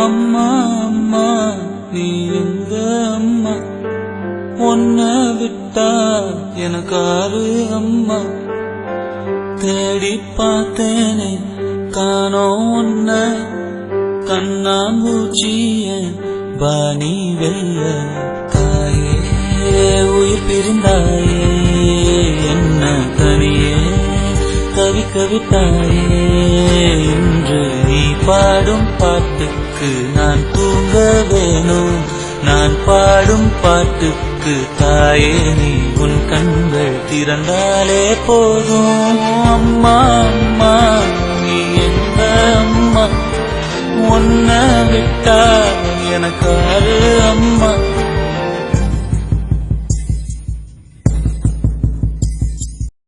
அம்மா அம்மா நீ எங்க அம்மா, உன்னை விட்டா எனக்காரு அம்மா. தேடி பார்த்தேனே காணோம் உன்ன, கண்ணாம்பூச்சிய பாணி வெல்ல. தாயே உயிர் பிரிந்தாயே, என்ன தனியே தவிக்க விட்டாயே. இன்று நீ பாடும் பாட்டுக்கு நான் தூங்க வேணும், நான் பாடும் பாட்டுக்கு தாயே நீ உன் கண்கள் திறந்தாலே போதும். அம்மா அம்மா நீ எந்த அம்மா, உன்னை விட்டா எனக்காக